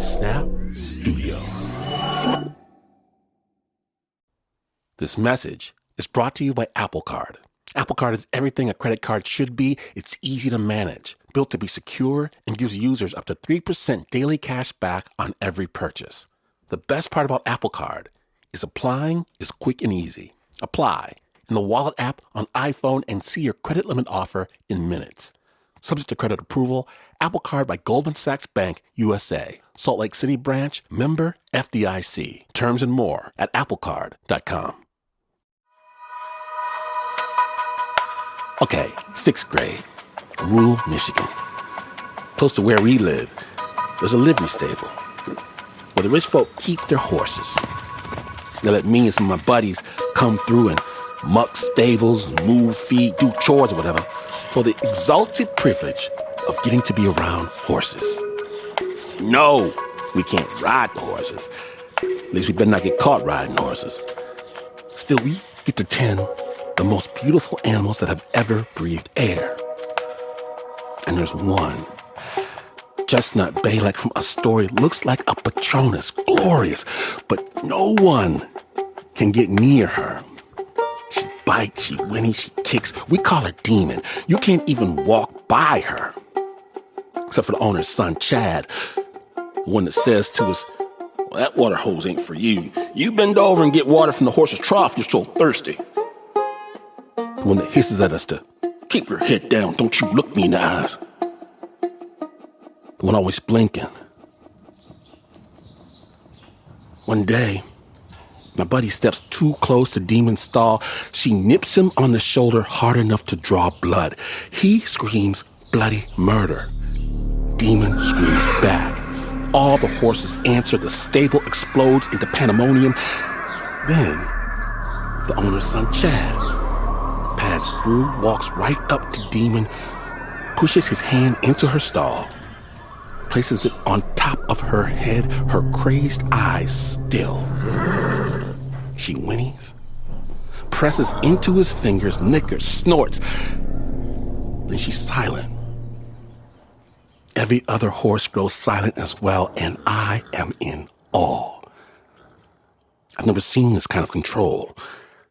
Snap Studios. This message is brought to you by Apple Card. Apple Card is everything a credit card should be. It's easy to manage, built to be secure, and gives users up to 3% daily cash back on every purchase. The best part about Apple Card is applying is quick and easy. Apply in the Wallet app on iPhone and see your credit limit offer in minutes. Subject to credit approval, Apple Card by Goldman Sachs Bank, USA. Salt Lake City branch, member FDIC. Terms and more at applecard.com. Okay, 6th grade, rural Michigan. Close to where we live, there's a livery stable where the rich folk keep their horses. They let me and some of my buddies come through and muck stables, move feed, do chores or whatever for the exalted privilege of getting to be around horses. No, we can't ride the horses. At least we better not get caught riding horses. Still, we get to tend the most beautiful animals that have ever breathed air. And there's one, Chestnut Bay, like from a story, looks like a Patronus, glorious, but no one can get near her. She bites, she whinnies, she kicks. We call her Demon. You can't even walk by her. Except for the owner's son, Chad, the one that says to us, "Well, that water hose ain't for you. You bend over and get water from the horse's trough, you're so thirsty." The one that hisses at us to keep your head down, don't you look me in the eyes. The one always blinking. One day, my buddy steps too close to Demon's stall. She nips him on the shoulder hard enough to draw blood. He screams bloody murder. Demon screams back. All the horses answer. The stable explodes into pandemonium. Then, the owner's son, Chad, pads through, walks right up to Demon, pushes his hand into her stall, places it on top of her head, her crazed eyes still. She whinnies, presses into his fingers, nickers, snorts. Then she's silent. Every other horse grows silent as well, and I am in awe. I've never seen this kind of control,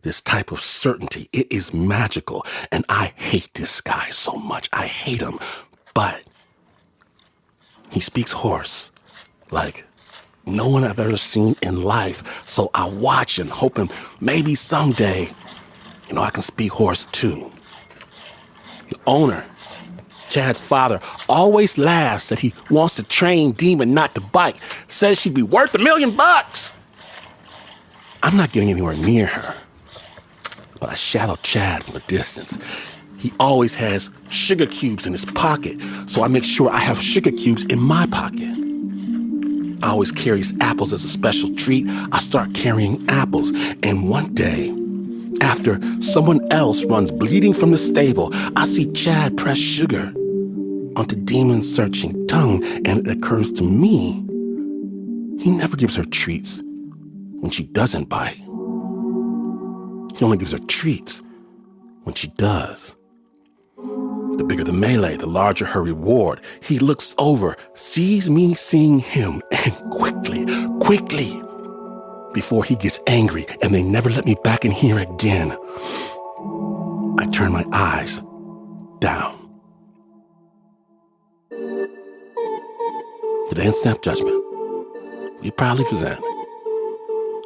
this type of certainty. It is magical, and I hate this guy so much. I hate him, but he speaks horse like no one I've ever seen in life. So I watch him, hoping maybe someday, I can speak horse too. The owner, Chad's father, always laughs that he wants to train Demon not to bite, says she'd be worth $1 million. I'm not getting anywhere near her, but I shadow Chad from a distance. He always has sugar cubes in his pocket, so I make sure I have sugar cubes in my pocket. I always carries apples as a special treat. I start carrying apples, and one day, after someone else runs bleeding from the stable, I see Chad press sugar onto Demon's searching tongue, and it occurs to me, he never gives her treats when she doesn't bite. He only gives her treats when she does. The bigger the melee, the larger her reward. He looks over, sees me seeing him, and quickly, before he gets angry and they never let me back in here again, I turn my eyes down. Today in Snap Judgment, we proudly present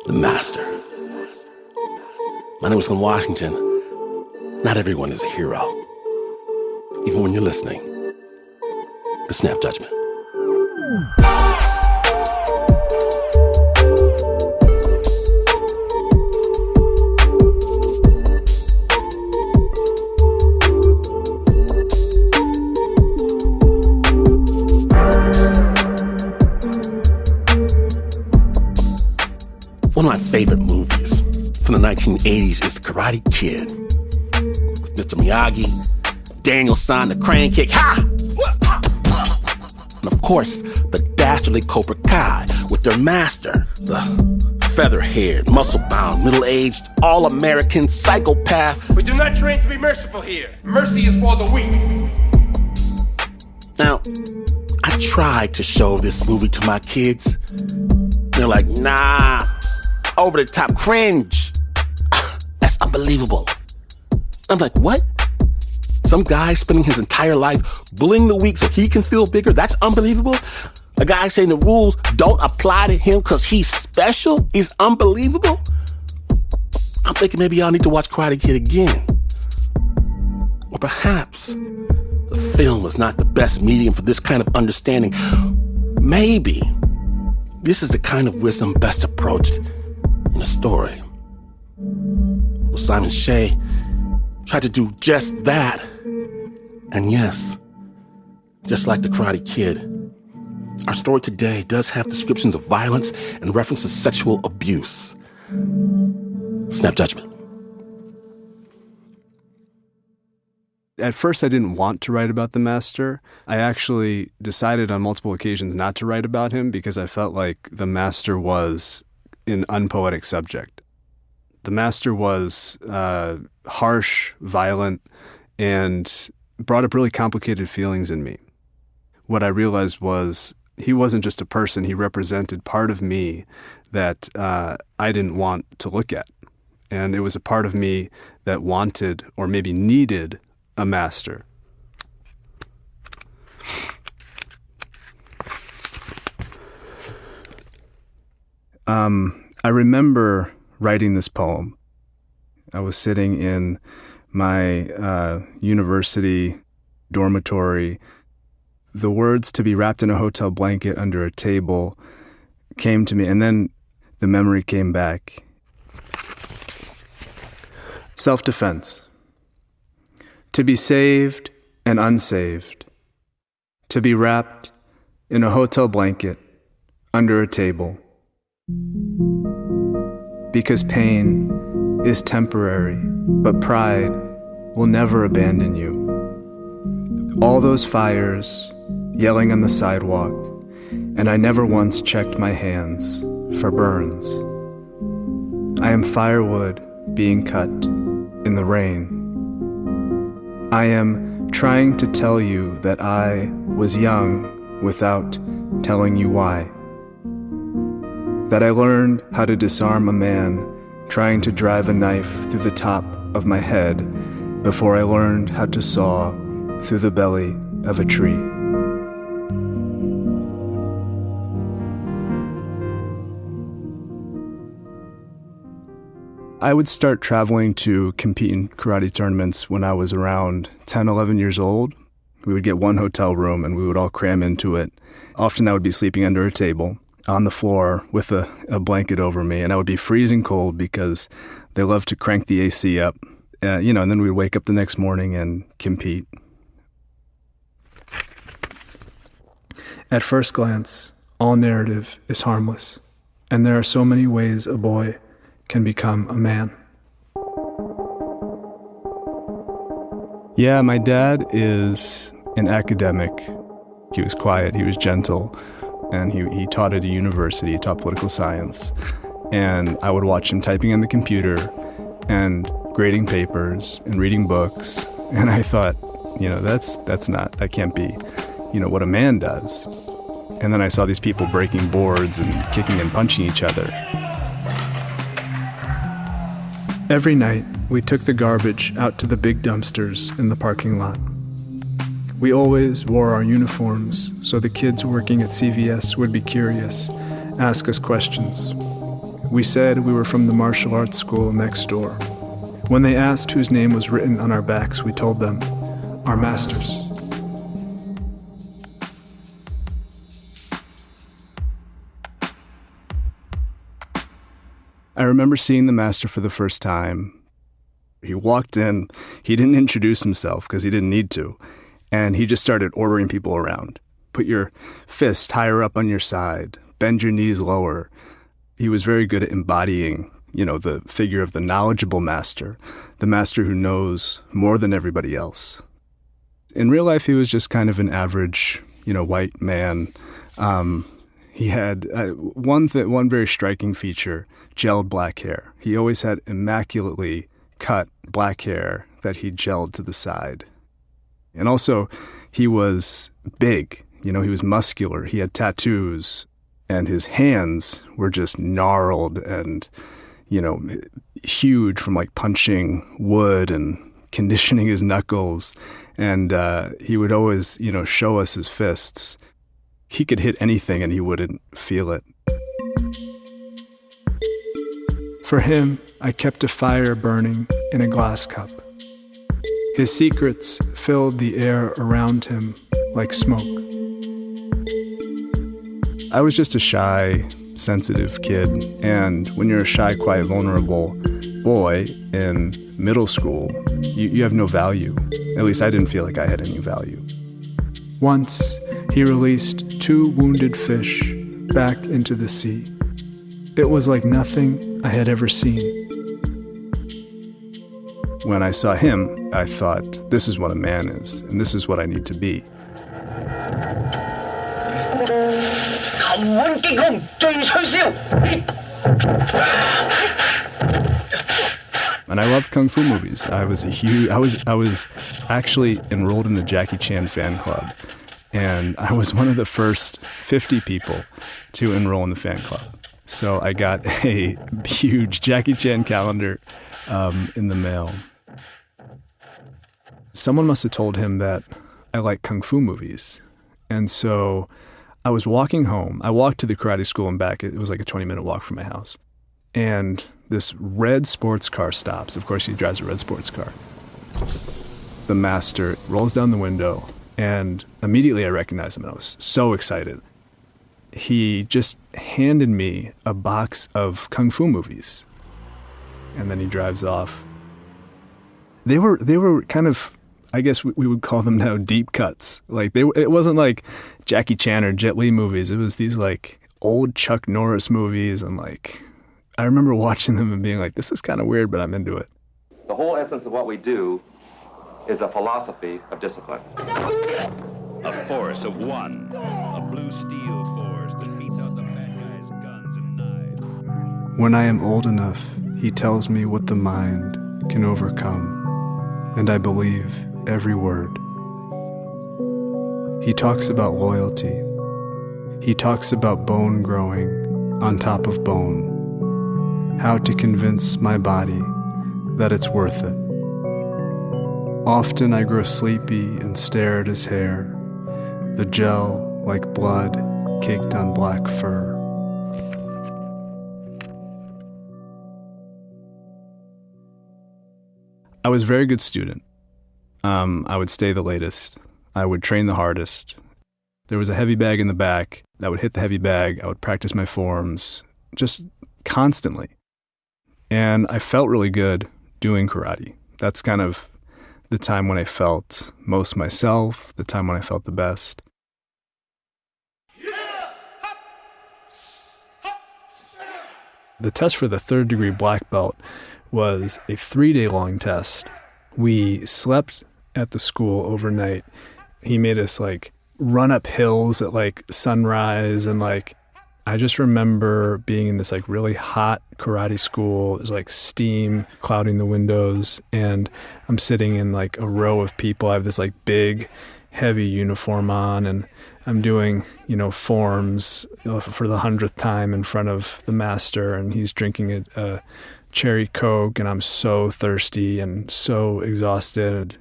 The Master. My name is Glynn Washington. Not everyone is a hero. Even when you're listening, the Snap Judgment. One of my favorite movies from the 1980s is The Karate Kid. With Mr. Miyagi, Daniel San, the crane kick, ha! And of course, the dastardly Cobra Kai with their master, the feather-haired, muscle-bound, middle-aged, all-American psychopath. We do not train to be merciful here. Mercy is for the weak. Now, I tried to show this movie to my kids. They're like, nah, over the top cringe. That's unbelievable. I'm like, what? Some guy spending his entire life bullying the weak so he can feel bigger? That's unbelievable? A guy saying the rules don't apply to him because he's special is unbelievable? I'm thinking maybe y'all need to watch Karate Kid again. Or perhaps the film is not the best medium for this kind of understanding. Maybe this is the kind of wisdom best approached in a story. Well, Simon Shea tried to do just that. And yes, just like the Karate Kid, our story today does have descriptions of violence and references to sexual abuse. Snap judgment. At first, I didn't want to write about the master. I actually decided on multiple occasions not to write about him because I felt like the master was an unpoetic subject. The master was harsh, violent, and brought up really complicated feelings in me. What I realized was he wasn't just a person. He represented part of me that I didn't want to look at. And it was a part of me that wanted or maybe needed a master. I remember writing this poem. I was sitting in my university dormitory. The words "to be wrapped in a hotel blanket under a table" came to me, and then the memory came back. Self-defense. To be saved and unsaved. To be wrapped in a hotel blanket under a table. Because pain is temporary, but pride will never abandon you. All those fires yelling on the sidewalk, and I never once checked my hands for burns. I am firewood being cut in the rain. I am trying to tell you that I was young without telling you why. That I learned how to disarm a man trying to drive a knife through the top of my head before I learned how to saw through the belly of a tree. I would start traveling to compete in karate tournaments when I was around 10, 11 years old. We would get one hotel room and we would all cram into it. Often I would be sleeping under a table on the floor with a blanket over me, and I would be freezing cold because they love to crank the AC up, and then we'd wake up the next morning and compete. At first glance, all narrative is harmless, and there are so many ways a boy can become a man. Yeah, my dad is an academic. He was quiet, he was gentle, and he taught at a university, he taught political science. And I would watch him typing on the computer and grading papers and reading books. And I thought, that can't be, what a man does. And then I saw these people breaking boards and kicking and punching each other. Every night, we took the garbage out to the big dumpsters in the parking lot. We always wore our uniforms, so the kids working at CVS would be curious, ask us questions. We said we were from the martial arts school next door. When they asked whose name was written on our backs, we told them, our masters. I remember seeing the master for the first time. He walked in, he didn't introduce himself because he didn't need to, and he just started ordering people around. Put your fist higher up on your side, bend your knees lower. He was very good at embodying, the figure of the knowledgeable master, the master who knows more than everybody else. In real life, he was just kind of an average, white man. He had one very striking feature, gelled black hair. He always had immaculately cut black hair that he gelled to the side. And also, he was big. He was muscular. He had tattoos, and his hands were just gnarled and, huge from like punching wood and conditioning his knuckles. And he would always, show us his fists. He could hit anything and he wouldn't feel it. For him, I kept a fire burning in a glass cup. His secrets filled the air around him like smoke. I was just a shy, sensitive kid, and when you're a shy, quiet, vulnerable boy in middle school, you have no value. At least I didn't feel like I had any value. Once, he released 2 wounded fish back into the sea. It was like nothing I had ever seen. When I saw him, I thought, this is what a man is, and this is what I need to be. And I loved kung fu movies. I was actually enrolled in the Jackie Chan fan club, and I was one of the first 50 people to enroll in the fan club. So I got a huge Jackie Chan calendar in the mail. Someone must have told him that I like kung fu movies. And so I was walking home. I walked to the karate school and back. It was like a 20-minute walk from my house. And this red sports car stops. Of course, he drives a red sports car. The master rolls down the window, and immediately I recognized him, and I was so excited. He just handed me a box of kung fu movies, and then he drives off. They were kind of, I guess we would call them now, deep cuts. Like it wasn't like Jackie Chan or Jet Li movies. It was these like old Chuck Norris movies, and like I remember watching them and being like, this is kind of weird, but I'm into it. The whole essence of what we do is a philosophy of discipline. A force of one, a blue steel force that beats out the bad guys' guns and knives. When I am old enough, he tells me what the mind can overcome, and I believe every word. He talks about loyalty. He talks about bone growing on top of bone. How to convince my body that it's worth it. Often I grow sleepy and stare at his hair, the gel like blood caked on black fur. I was a very good student. I would stay the latest. I would train the hardest. There was a heavy bag in the back. I would hit the heavy bag. I would practice my forms just constantly. And I felt really good doing karate. That's kind of the time when I felt most myself, the time when I felt the best. The test for the 3rd degree black belt was a 3-day-long test. We slept at the school overnight. He made us like run up hills at like sunrise, and like I just remember being in this like really hot karate school. There's like steam clouding the windows, and I'm sitting in like a row of people. I have this like big, heavy uniform on, and I'm doing, forms for the 100th time in front of the master, and he's drinking a cherry Coke, and I'm so thirsty and so exhausted.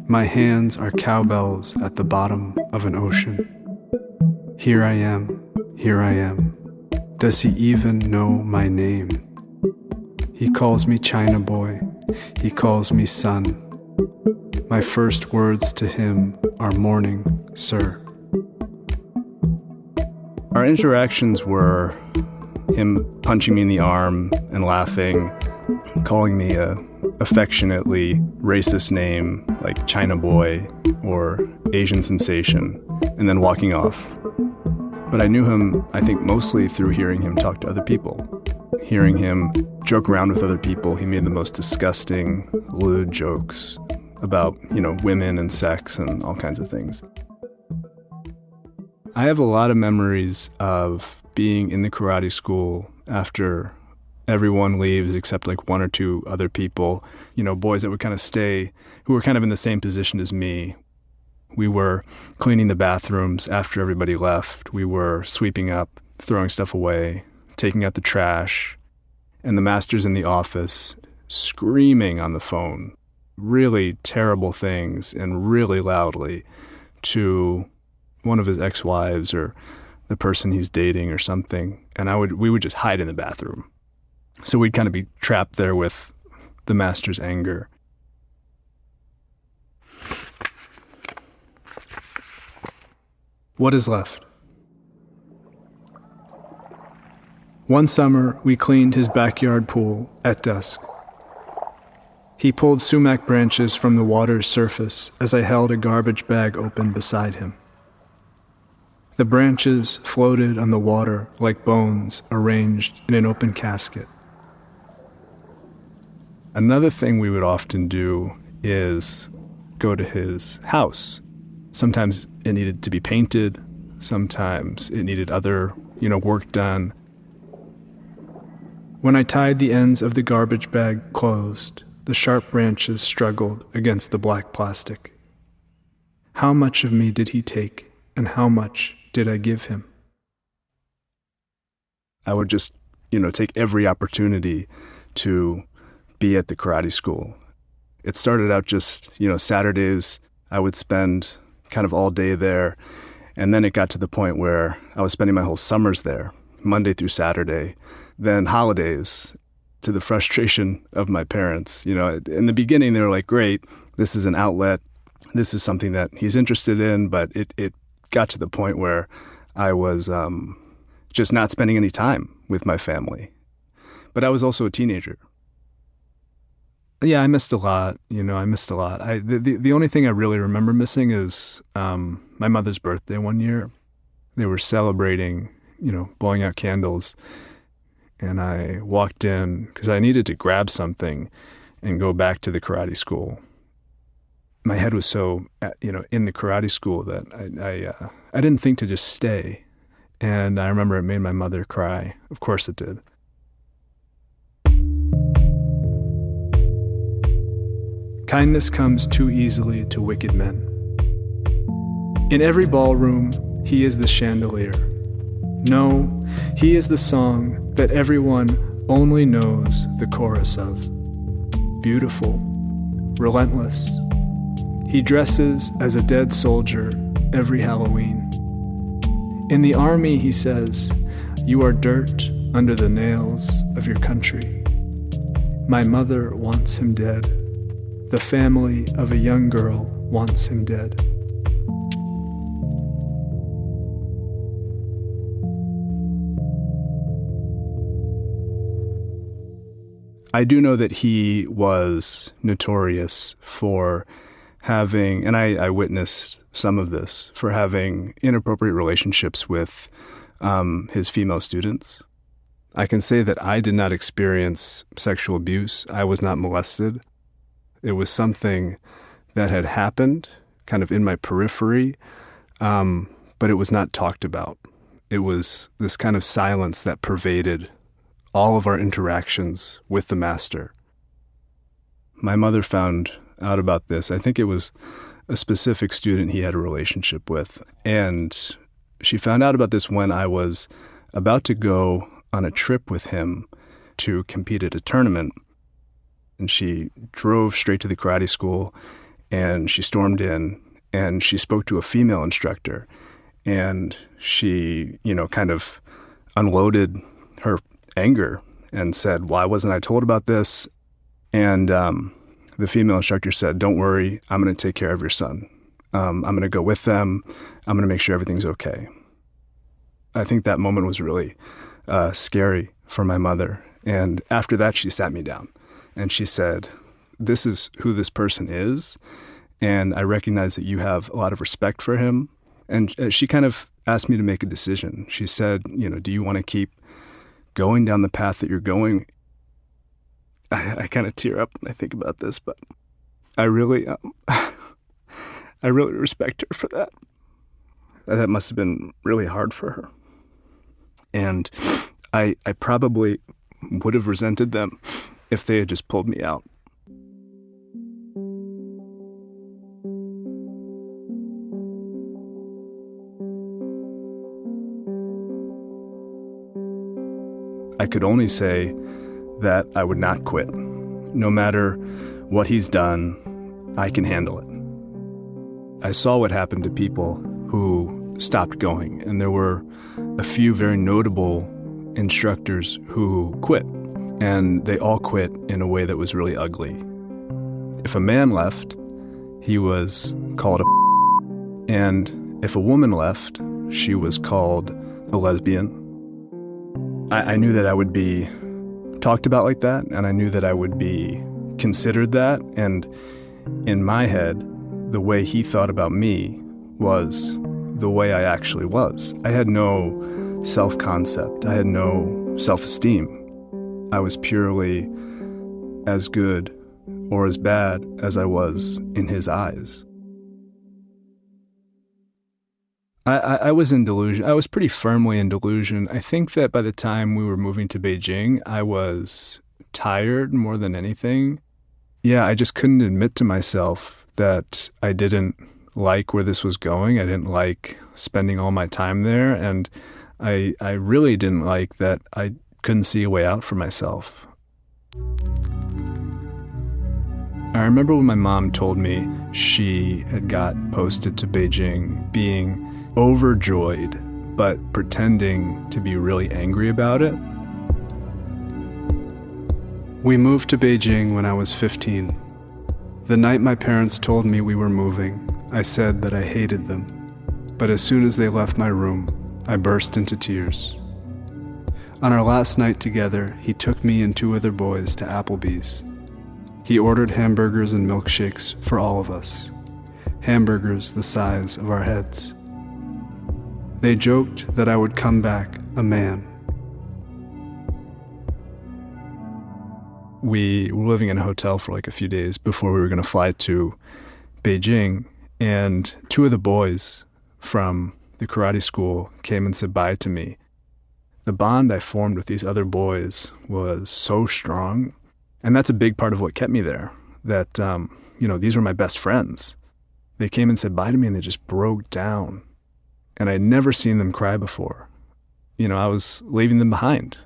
My hands are cowbells at the bottom of an ocean. Here I am, here I am. Does he even know my name? He calls me China boy, he calls me son. My first words to him are morning, sir. Our interactions were him punching me in the arm and laughing, calling me a affectionately racist name like China boy or Asian sensation, and then walking off. But I knew him, I think, mostly through hearing him talk to other people. Hearing him joke around with other people. He made the most disgusting, lewd jokes about, women and sex and all kinds of things. I have a lot of memories of being in the karate school after everyone leaves except like 1 or 2 other people, boys that would kind of stay, who were kind of in the same position as me. We were cleaning the bathrooms after everybody left. We were sweeping up, throwing stuff away, taking out the trash. And the master's in the office screaming on the phone, really terrible things and really loudly to one of his ex-wives or the person he's dating or something. And we would just hide in the bathroom. So we'd kind of be trapped there with the master's anger. What is left? One summer, we cleaned his backyard pool at dusk. He pulled sumac branches from the water's surface as I held a garbage bag open beside him. The branches floated on the water like bones arranged in an open casket. Another thing we would often do is go to his house. Sometimes it needed to be painted. Sometimes it needed other, work done. When I tied the ends of the garbage bag closed, the sharp branches struggled against the black plastic. How much of me did he take, and how much did I give him? I would just, take every opportunity to be at the karate school. It started out just, Saturdays I would spend kind of all day there, and then it got to the point where I was spending my whole summers there, Monday through Saturday, then holidays, to the frustration of my parents. In the beginning they were like, great, this is an outlet, this is something that he's interested in, but it got to the point where I was just not spending any time with my family. But I was also a teenager. Yeah, I missed a lot. I missed a lot. The only thing I really remember missing is my mother's birthday one year. They were celebrating, blowing out candles. And I walked in because I needed to grab something and go back to the karate school. My head was so, in the karate school that I didn't think to just stay. And I remember it made my mother cry. Of course it did. Kindness comes too easily to wicked men. In every ballroom, he is the chandelier. No, he is the song that everyone only knows the chorus of. Beautiful, relentless. He dresses as a dead soldier every Halloween. In the army, he says, "You are dirt under the nails of your country." My mother wants him dead. The family of a young girl wants him dead. I do know that he was notorious for having, and I witnessed some of this, for having inappropriate relationships with his female students. I can say that I did not experience sexual abuse. I was not molested. It was something that had happened kind of in my periphery, but it was not talked about. It was this kind of silence that pervaded all of our interactions with the master. My mother found out about this. I think it was a specific student he had a relationship with. And she found out about this when I was about to go on a trip with him to compete at a tournament. And she drove straight to the karate school, and she stormed in, and she spoke to a female instructor. And she, kind of unloaded her anger and said, "Why wasn't I told about this?" And the female instructor said, "Don't worry, I'm going to take care of your son. I'm going to go with them. I'm going to make sure everything's okay." I think that moment was really scary for my mother. And after that, she sat me down and she said, "This is who this person is. And I recognize that you have a lot of respect for him." And she kind of asked me to make a decision. She said, "Do you want to keep going down the path that you're going?" I kind of tear up when I think about this, but I really respect her for that. That must have been really hard for her. And I probably would have resented them if they had just pulled me out. I could only say that I would not quit. No matter what he's done, I can handle it. I saw what happened to people who stopped going, and there were a few very notable instructors who quit, and they all quit in a way that was really ugly. If a man left, he was called a and if a woman left, she was called a lesbian. I knew that I would be talked about like that, and I knew that I would be considered that, and in my head, the way he thought about me was the way I actually was. I had no self-concept. I had no self-esteem. I was purely as good or as bad as I was in his eyes. I was in delusion. I was pretty firmly in delusion. I think that by the time we were moving to Beijing, I was tired more than anything. Yeah, I just couldn't admit to myself that I didn't like where this was going. I didn't like spending all my time there, and I really didn't like that I couldn't see a way out for myself. I remember when my mom told me she had got posted to Beijing, being overjoyed, but pretending to be really angry about it. We moved to Beijing when I was 15. The night my parents told me we were moving, I said that I hated them. But as soon as they left my room, I burst into tears. On our last night together, he took me and two other boys to Applebee's. He ordered hamburgers and milkshakes for all of us. Hamburgers the size of our heads. They joked that I would come back a man. We were living in a hotel for like a few days before we were going to fly to Beijing, and two of the boys from the karate school came and said bye to me. The bond I formed with these other boys was so strong, and that's a big part of what kept me there, that, these were my best friends. They came and said bye to me, and they just broke down. And I'd never seen them cry before. I was leaving them behind.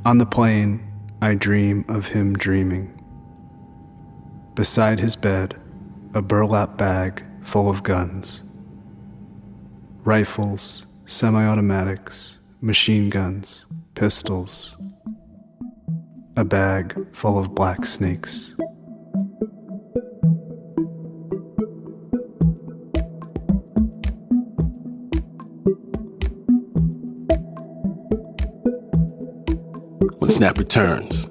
On the plane, I dream of him dreaming. Beside his bed, a burlap bag full of guns. Rifles, semi-automatics, machine guns, pistols. A bag full of black snakes. When Snap returns,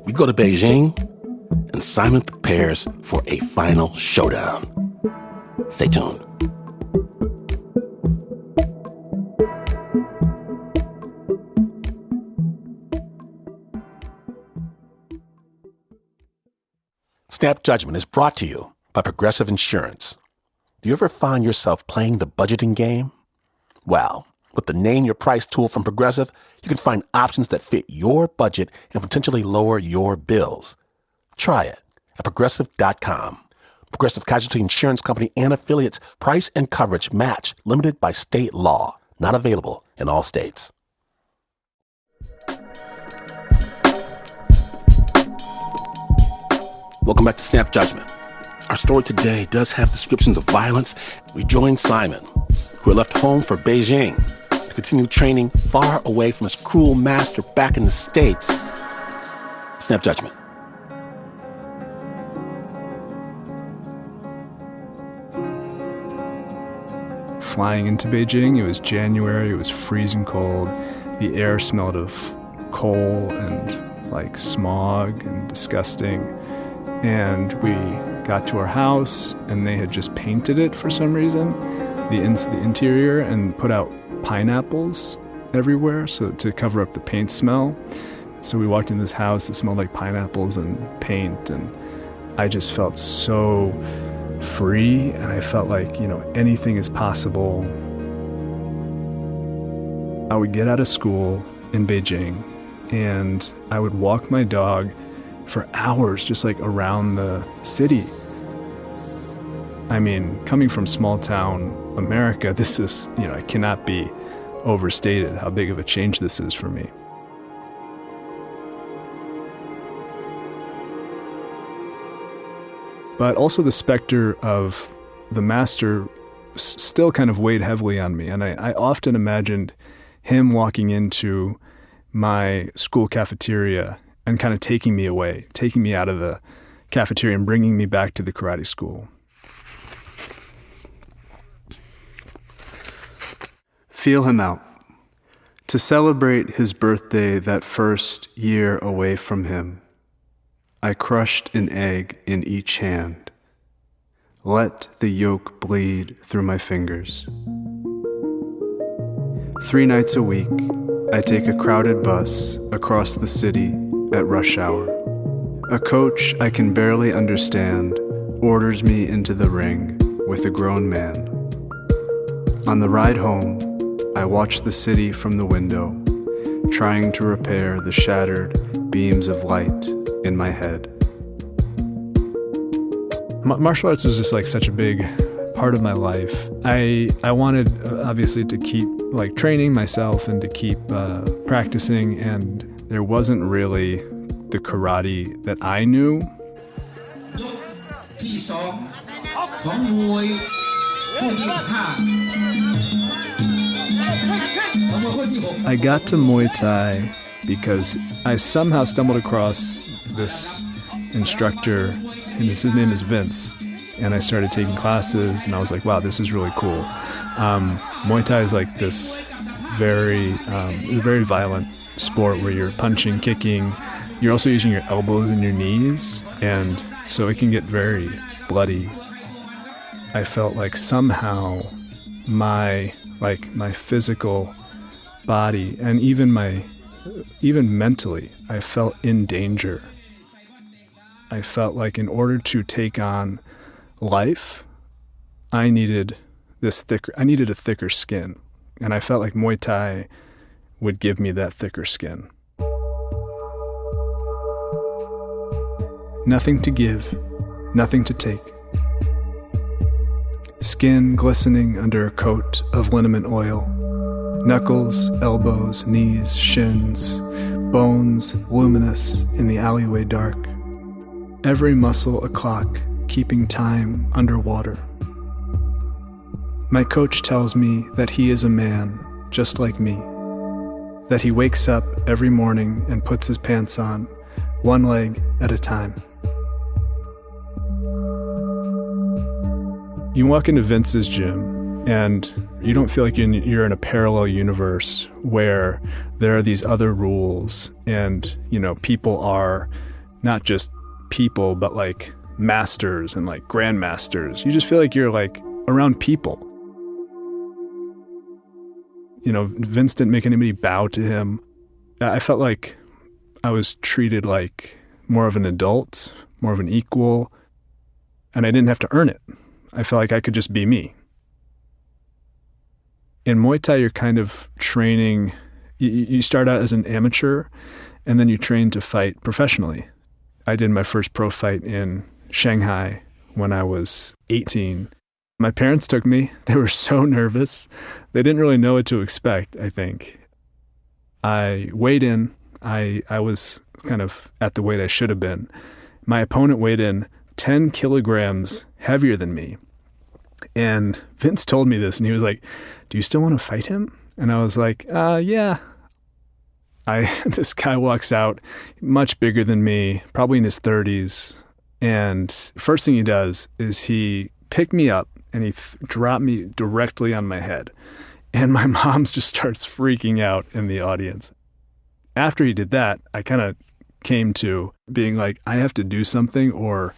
we go to Beijing, and Simon prepares for a final showdown. Stay tuned. Snap Judgment is brought to you by Progressive Insurance. Do you ever find yourself playing the budgeting game? Well, with the Name Your Price tool from Progressive, you can find options that fit your budget and potentially lower your bills. Try it at Progressive.com. Progressive Casualty Insurance Company and affiliates. Price and coverage match limited by state law. Not available in all states. Welcome back to Snap Judgment. Our story today does have descriptions of violence. We join Simon, who had left home for Beijing to continue training far away from his cruel master back in the States. Snap Judgment. Flying into Beijing, it was January, it was freezing cold. The air smelled of coal and like smog and disgusting. And we got to our house, and they had just painted it for some reason, the interior, and put out pineapples everywhere to cover up the paint smell. So we walked in this house, it smelled like pineapples and paint, and I just felt so free, and I felt like, anything is possible. I would get out of school in Beijing, and I would walk my dog for hours, just like around the city. I mean, coming from small town America, this is, it cannot be overstated how big of a change this is for me. But also the specter of the master still kind of weighed heavily on me. And I often imagined him walking into my school cafeteria and kind of taking me away, taking me out of the cafeteria and bringing me back to the karate school. Feel him out. To celebrate his birthday that first year away from him, I crushed an egg in each hand. Let the yolk bleed through my fingers. 3 nights a week, I take a crowded bus across the city at rush hour. A coach I can barely understand orders me into the ring with a grown man. On the ride home, I watch the city from the window, trying to repair the shattered beams of light in my head. Martial arts was just like such a big part of my life. I wanted obviously to keep like training myself and to keep practicing, and there wasn't really the karate that I knew. I got to Muay Thai because I somehow stumbled across this instructor, and his name is Vince, and I started taking classes, and I was like, wow, this is really cool. Muay Thai is like this very violent sport where you're punching, kicking. You're also using your elbows and your knees, and so it can get very bloody. I felt like somehow my physical body and even mentally, I felt in danger. I felt like in order to take on life, I needed a thicker skin. And I felt like Muay Thai would give me that thicker skin. Nothing to give, nothing to take. Skin glistening under a coat of liniment oil. Knuckles, elbows, knees, shins, bones luminous in the alleyway dark. Every muscle a clock, keeping time underwater. My coach tells me that he is a man, just like me. That he wakes up every morning and puts his pants on, one leg at a time. You walk into Vince's gym, and you don't feel like you're in a parallel universe where there are these other rules, and, people are not just people, but like masters and like grandmasters. You just feel like you're like around people. Vince didn't make anybody bow to him. I felt like I was treated like more of an adult, more of an equal, and I didn't have to earn it. I felt like I could just be me. In Muay Thai, you're kind of training, you start out as an amateur, and then you train to fight professionally. I did my first pro fight in Shanghai when I was 18. My parents took me. They were so nervous. They didn't really know what to expect, I think. I weighed in. I was kind of at the weight I should have been. My opponent weighed in 10 kilograms heavier than me. And Vince told me this, and he was like, "Do you still want to fight him?" And I was like, yeah. This guy walks out, much bigger than me, probably in his 30s. And first thing he does is he picked me up and he dropped me directly on my head. And my mom just starts freaking out in the audience. After he did that, I kind of came to being like, I have to do something or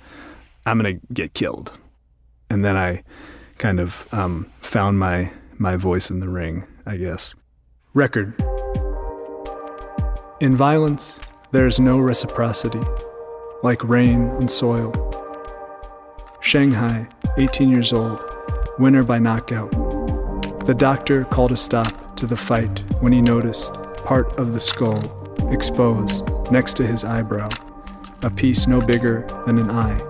I'm going to get killed. And then I kind of found my voice in the ring, I guess. Record. In violence, there is no reciprocity, like rain and soil. Shanghai, 18 years old, winner by knockout. The doctor called a stop to the fight when he noticed part of the skull exposed next to his eyebrow, a piece no bigger than an eye.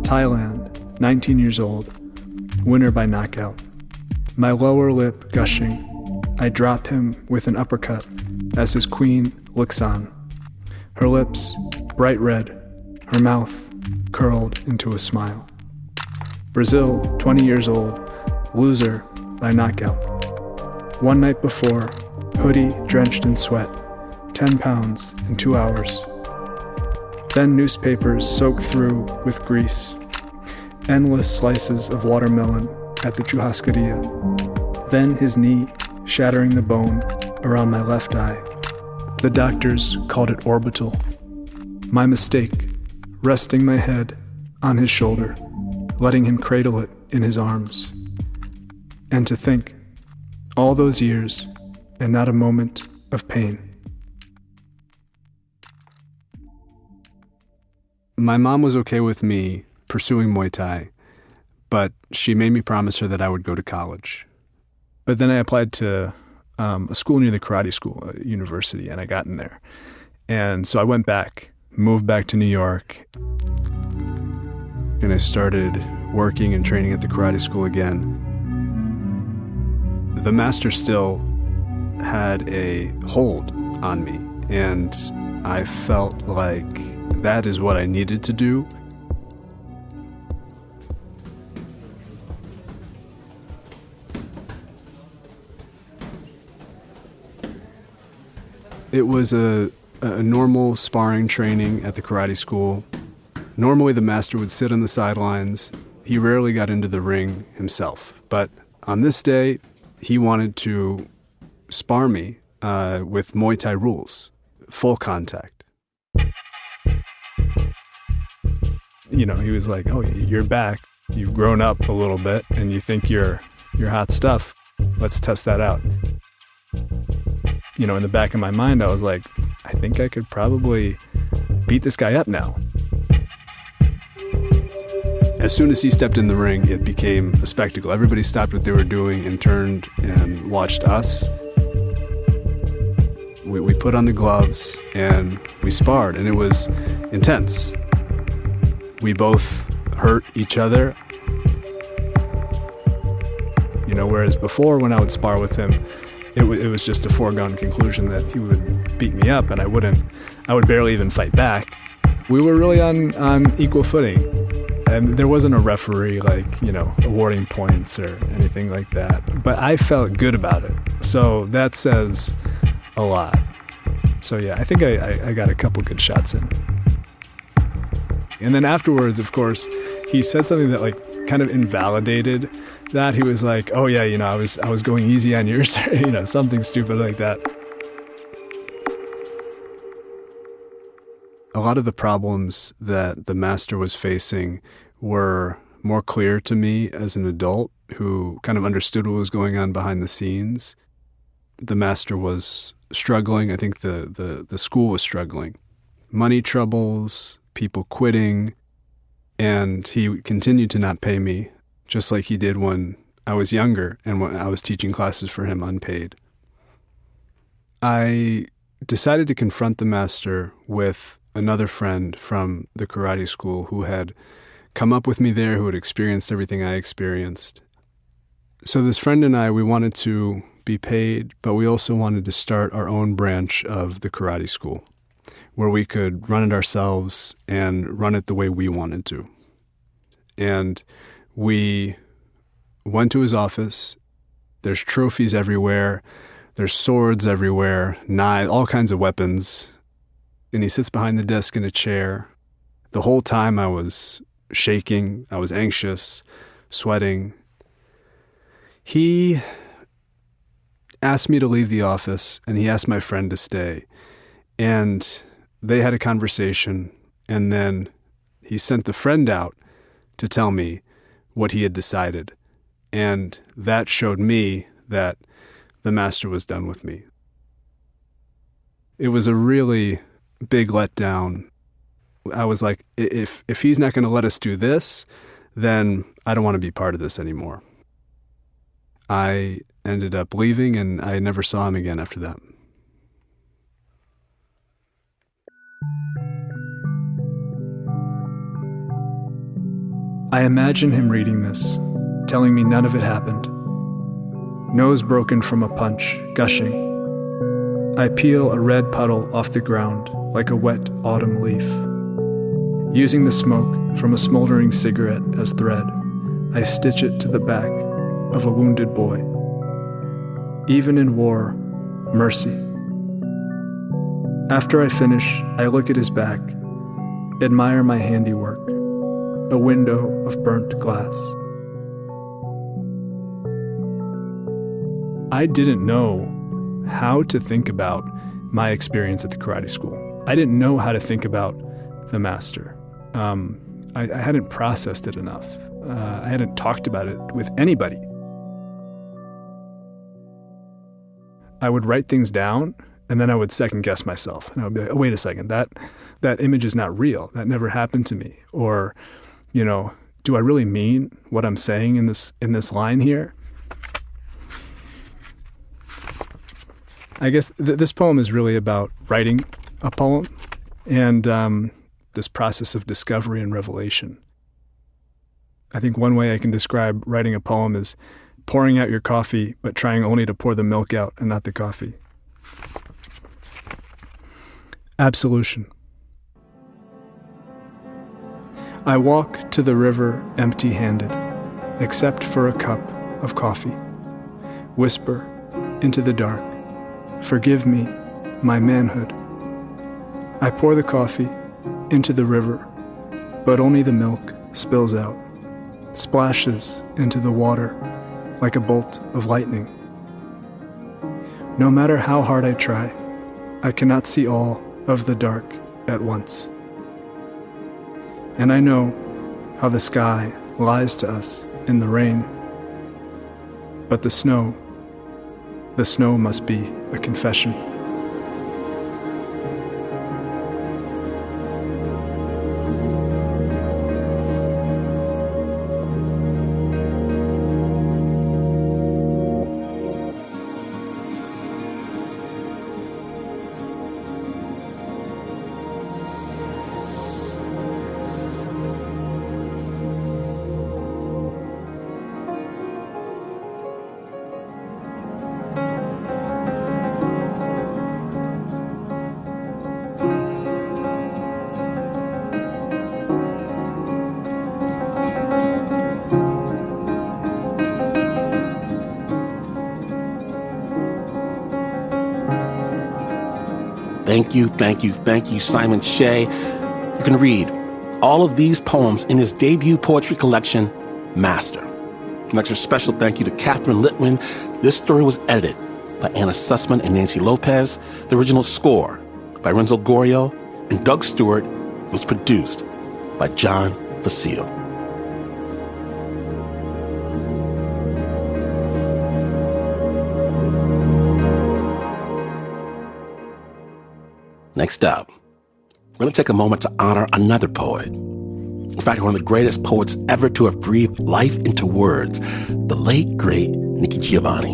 Thailand, 19 years old, winner by knockout. My lower lip gushing, I drop him with an uppercut as his queen looks on. Her lips bright red, her mouth curled into a smile. Brazil, 20 years old, loser by knockout. One night before, hoodie drenched in sweat, 10 pounds in 2 hours. Then newspapers soaked through with grease. Endless slices of watermelon at the churrascaria. Then his knee shattering the bone around my left eye. The doctors called it orbital. My mistake, resting my head on his shoulder, letting him cradle it in his arms. And to think, all those years and not a moment of pain. My mom was okay with me pursuing Muay Thai, but she made me promise her that I would go to college. But then I applied to a school near the karate school, a university, and I got in there. And so I went back, moved back to New York. And I started working and training at the karate school again. The master still had a hold on me, and I felt like that is what I needed to do. It was a normal sparring training at the karate school. Normally the master would sit on the sidelines. He rarely got into the ring himself. But on this day, he wanted to spar me with Muay Thai rules, full contact. You know, he was like, oh, you're back. You've grown up a little bit and you think you're hot stuff. Let's test that out. You know, in the back of my mind, I was like, I think I could probably beat this guy up now. As soon as he stepped in the ring, it became a spectacle. Everybody stopped what they were doing and turned and watched us. We put on the gloves and we sparred, and it was intense. We both hurt each other. You know, whereas before when I would spar with him, it was just a foregone conclusion that he would beat me up and I would barely even fight back. We were really on equal footing. And there wasn't a referee, like, you know, awarding points or anything like that. But I felt good about it. So that says a lot. So yeah, I think I got a couple good shots in. And then afterwards, of course, he said something that like kind of invalidated that. He was like, oh yeah, you know, I was going easy on yours, you know, something stupid like that. A lot of the problems that the master was facing were more clear to me as an adult who kind of understood what was going on behind the scenes. The master was struggling. I think the school was struggling. Money troubles, people quitting, and he continued to not pay me, just like he did when I was younger and when I was teaching classes for him unpaid. I decided to confront the master with another friend from the karate school who had come up with me there, who had experienced everything I experienced. So this friend and I, we wanted to be paid, but we also wanted to start our own branch of the karate school where we could run it ourselves and run it the way we wanted to. And we went to his office. There's trophies everywhere. There's swords everywhere, knives, all kinds of weapons. And he sits behind the desk in a chair. The whole time I was shaking, I was anxious, sweating. He asked me to leave the office, and he asked my friend to stay. And they had a conversation, and then he sent the friend out to tell me what he had decided. And that showed me that the master was done with me. It was a really big letdown. I was like, if he's not going to let us do this, then I don't want to be part of this anymore. I ended up leaving, and I never saw him again after that. I imagine him reading this, telling me none of it happened. Nose broken from a punch, gushing. I peel a red puddle off the ground like a wet autumn leaf. Using the smoke from a smoldering cigarette as thread, I stitch it to the back of a wounded boy. Even in war, mercy. After I finish, I look at his back, admire my handiwork, a window of burnt glass. I didn't know how to think about my experience at the karate school. I didn't know how to think about the master. I hadn't processed it enough. I hadn't talked about it with anybody. I would write things down, and then I would second guess myself. And I would be like, oh, wait a second, that image is not real. That never happened to me. Or, do I really mean what I'm saying in this line here? I guess this poem is really about writing a poem and this process of discovery and revelation. I think one way I can describe writing a poem is pouring out your coffee, but trying only to pour the milk out and not the coffee. Absolution. I walk to the river empty-handed, except for a cup of coffee. Whisper into the dark, forgive me, my manhood. I pour the coffee into the river, but only the milk spills out, splashes into the water like a bolt of lightning. No matter how hard I try, I cannot see all of the dark at once. And I know how the sky lies to us in the rain. But the snow must be a confession. Thank you, Simon Shea. You can read all of these poems in his debut poetry collection, Master. An extra special thank you to Katherine Litwin. This story was edited by Anna Sussman and Nancy López. The original score by Renzo Gorrio and Doug Stuart was produced by John Fecile. Next up, we're going to take a moment to honor another poet. In fact, one of the greatest poets ever to have breathed life into words, the late, great Nikki Giovanni.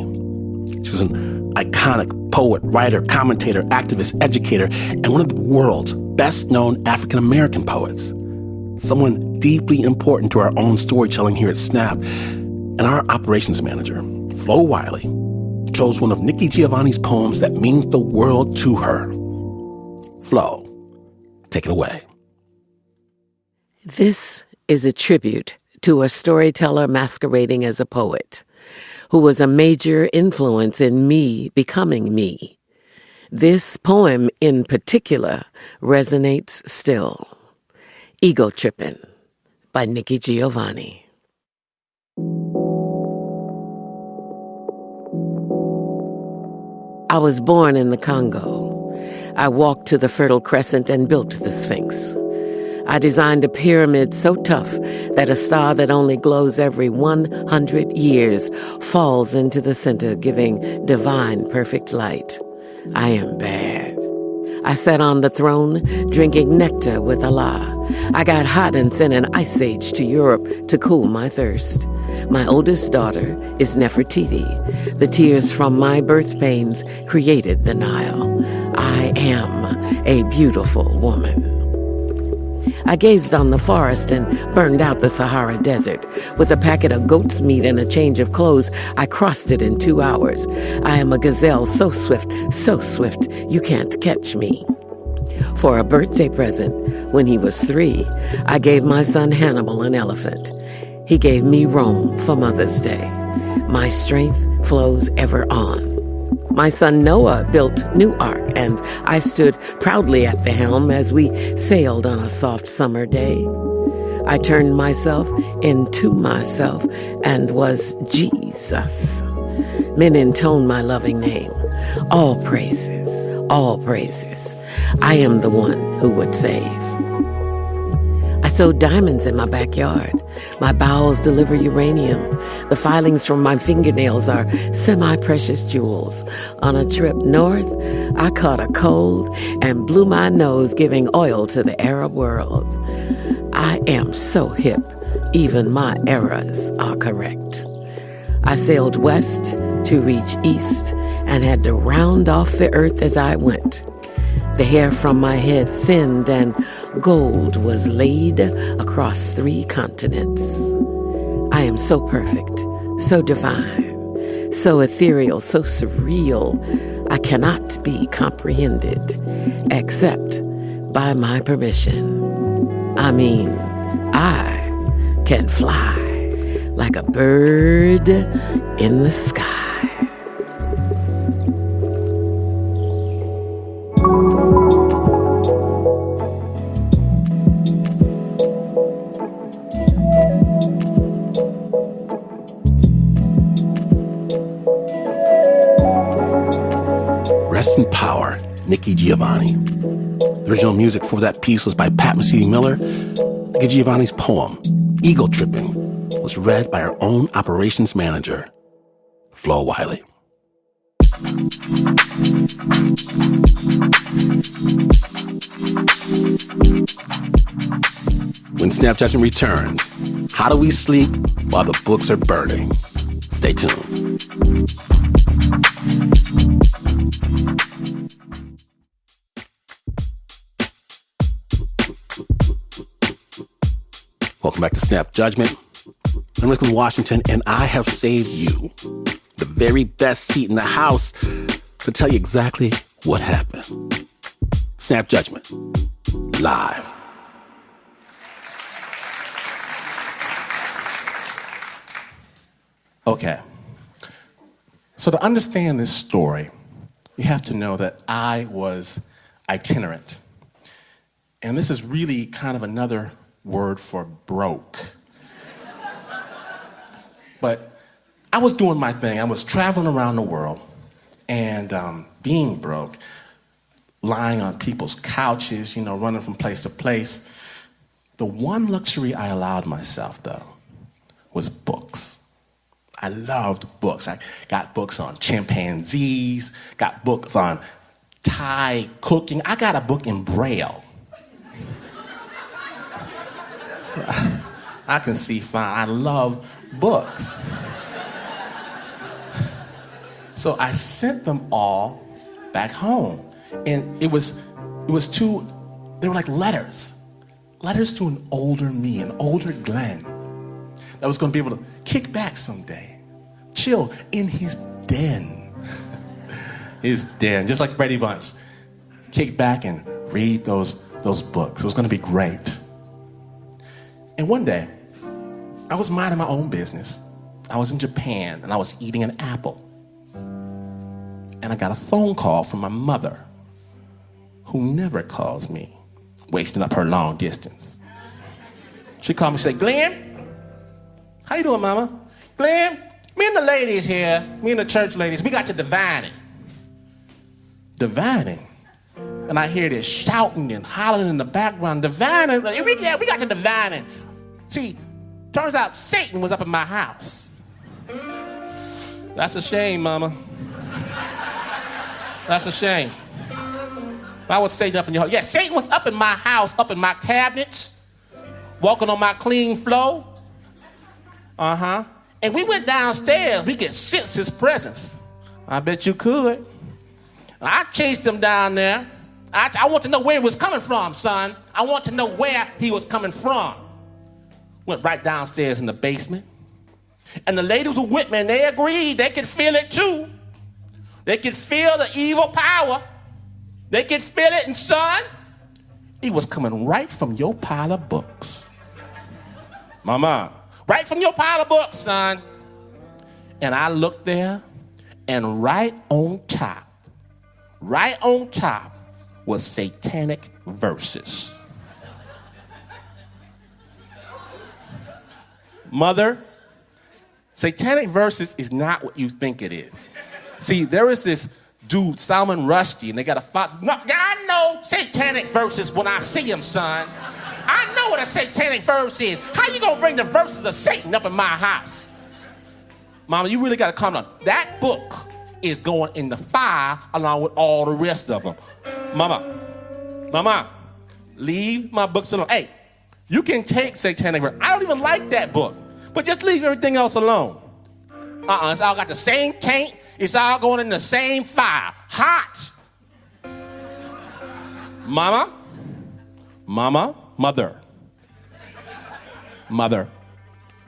She was an iconic poet, writer, commentator, activist, educator, and one of the world's best-known African-American poets. Someone deeply important to our own storytelling here at SNAP. And our operations manager, Flo Wiley, chose one of Nikki Giovanni's poems that means the world to her. Flo, take it away. This is a tribute to a storyteller masquerading as a poet, who was a major influence in me becoming me. This poem in particular resonates still. Ego Trippin' by Nikki Giovanni. I was born in the Congo. I walked to the Fertile Crescent and built the Sphinx. I designed a pyramid so tough that a star that only glows every 100 years falls into the center, giving divine perfect light. I am bad. I sat on the throne, drinking nectar with Allah. I got hot and sent an ice age to Europe to cool my thirst. My oldest daughter is Nefertiti. The tears from my birth pains created the Nile. I am a beautiful woman. I gazed on the forest and burned out the Sahara Desert. With a packet of goat's meat and a change of clothes, I crossed it in 2 hours. I am a gazelle so swift, you can't catch me. For a birthday present, when he was 3, I gave my son Hannibal an elephant. He gave me Rome for Mother's Day. My strength flows ever on. My son Noah built New Ark, and I stood proudly at the helm as we sailed on a soft summer day. I turned myself into myself and was Jesus. Men intone my loving name. All praises, all praises. I am the one who would save. I sewed diamonds in my backyard. My bowels deliver uranium. The filings from my fingernails are semi-precious jewels. On a trip north, I caught a cold and blew my nose giving oil to the Arab world. I am so hip, even my errors are correct. I sailed west to reach east and had to round off the earth as I went. The hair from my head thinned and gold was laid across 3 continents. I am so perfect, so divine, so ethereal, so surreal, I cannot be comprehended except by my permission. I mean, I can fly like a bird in the sky. Rest in power, Nikki Giovanni. The original music for that piece was by Pat Mesiti-Miller. Nikki Giovanni's poem, Eagle Tripping, was read by our own operations manager, Flo Wiley. When Snap Judgment returns, how do we sleep while the books are burning? Stay tuned. Welcome back to Snap Judgment. I'm Glynn Washington, and I have saved you the very best seat in the house to tell you exactly what happened. Snap Judgment, live. Okay. So to understand this story, you have to know that I was itinerant. And this is really kind of another word for broke. But I was doing my thing. I was traveling around the world and being broke, lying on people's couches, running from place to place. The one luxury I allowed myself, though, was books. I loved books. I got books on chimpanzees, got books on Thai cooking. I got a book in Braille. I can see fine. I love books. So I sent them all back home. And they were like letters. Letters to an older me, an older Glenn, that was going to be able to kick back someday, chill in his den. His den, just like Brady Bunch. Kick back and read those books. It was going to be great. And one day, I was minding my own business. I was in Japan, and I was eating an apple. And I got a phone call from my mother, who never calls me, wasting up her long distance. She called me and said, "Glenn, how you doing, Mama? Glenn, me and the ladies here, me and the church ladies, we got to divining." Divining? And I hear this shouting and hollering in the background, divining. We got to divining. See, turns out Satan was up in my house. That's a shame, Mama. That's a shame. I was Satan up in your house. Yeah, Satan was up in my house, up in my cabinets, walking on my clean floor. Uh-huh. And we went downstairs. We could sense his presence. I bet you could. I chased him down there. I want to know where he was coming from, son. I want to know where he was coming from. Went right downstairs in the basement. And the ladies were with me, and they agreed they could feel it too. They could feel the evil power. They could feel it, and son, it was coming right from your pile of books. Mama, right from your pile of books, son. And I looked there, and right on top was satanic verses. Mother, satanic verses is not what you think it is. See, there is this dude, Salman Rushdie, and they got a fight. No, I know satanic verses when I see them, son. I know what a satanic verse is. How you gonna bring the verses of Satan up in my house? Mama, you really gotta calm down. That book is going in the fire along with all the rest of them. Mama, leave my books alone. Hey, you can take satanic verse. I don't even like that book, but just leave everything else alone. It's all got the same taint. It's all going in the same fire. Hot. Mother,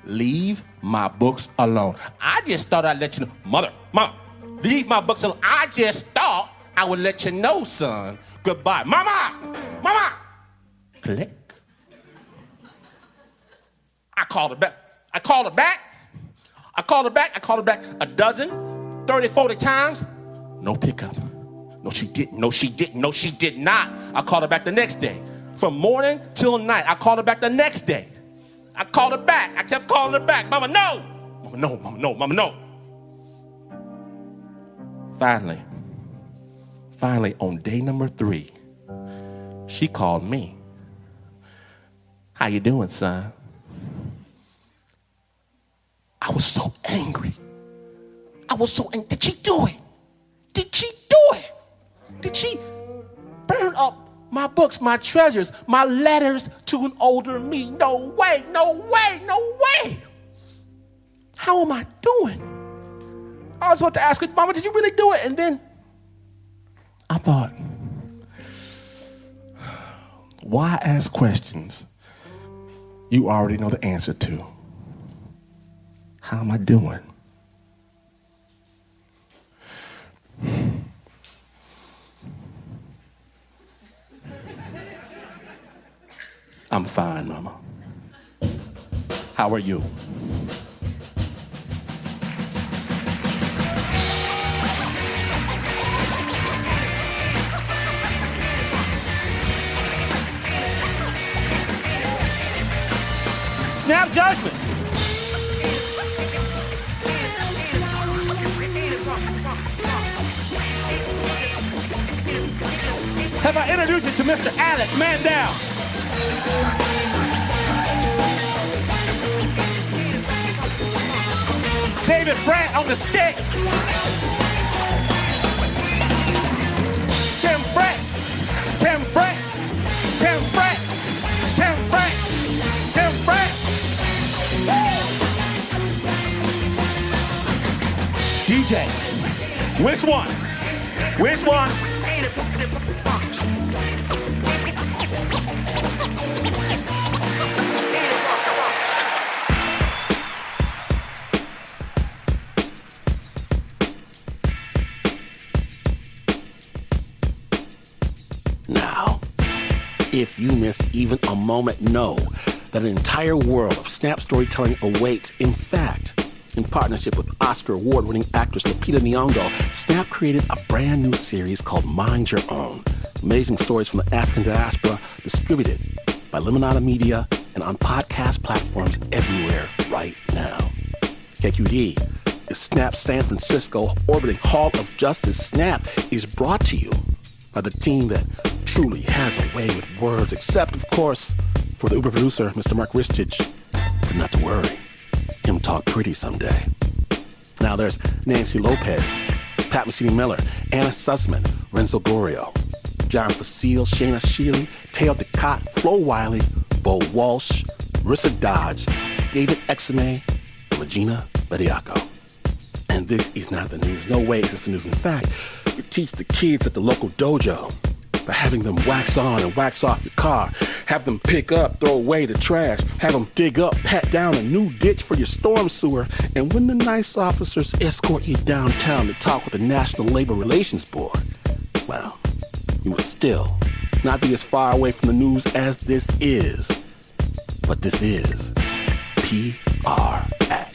leave my books alone. I just thought I'd let you know. Mama, leave my books alone. I just thought I would let you know, son. Goodbye. Mama. Click. I called her back a dozen, 30, 40 times. No pickup. No, she did not. I called her back the next day. From morning till night, I called her back the next day. I called her back. I kept calling her back. Mama, no. Mama, no. Finally, on day number 3, she called me. How you doing, son? I was so angry. Did she do it? Did she burn up my books, my treasures, my letters to an older me? No way. How am I doing? I was about to ask her, Mama, did you really do it? And then I thought, why ask questions you already know the answer to? How am I doing? I'm fine, Mama. How are you? Snap judgment. Have I introduced you to Mr. Alex Mandel? David Brandt on the sticks. Tim Frank. DJ, which one? Now, if you missed even a moment, know that an entire world of Snap storytelling awaits. In fact, in partnership with Oscar award-winning actress Lupita Nyong'o, Snap created a brand new series called Mind Your Own. Amazing stories from the African diaspora, distributed by Limonada Media and on podcast platforms everywhere right now. KQD is Snap's San Francisco orbiting Hall of Justice. Snap is brought to you by the team that truly has a way with words, except, of course, for the Uber producer, Mr. Mark Ristich. But not to worry, him talk pretty someday. Now there's Nancy López, Pat Mesiti-Miller, Anna Sussman, Renzo Gorrio, John Fecile, Shayna Shealy, Teo Ducot, Flo Wiley, Bo Walsh, Marissa Dodge, David Exame, and Regina Bediaco. And this is not the news. No way is this the news. In fact, we teach the kids at the local dojo for having them wax on and wax off your car, have them pick up, throw away the trash, have them dig up, pat down a new ditch for your storm sewer, and when the nice officers escort you downtown to talk with the National Labor Relations Board, well, you will still not be as far away from the news as this is. But this is PRX.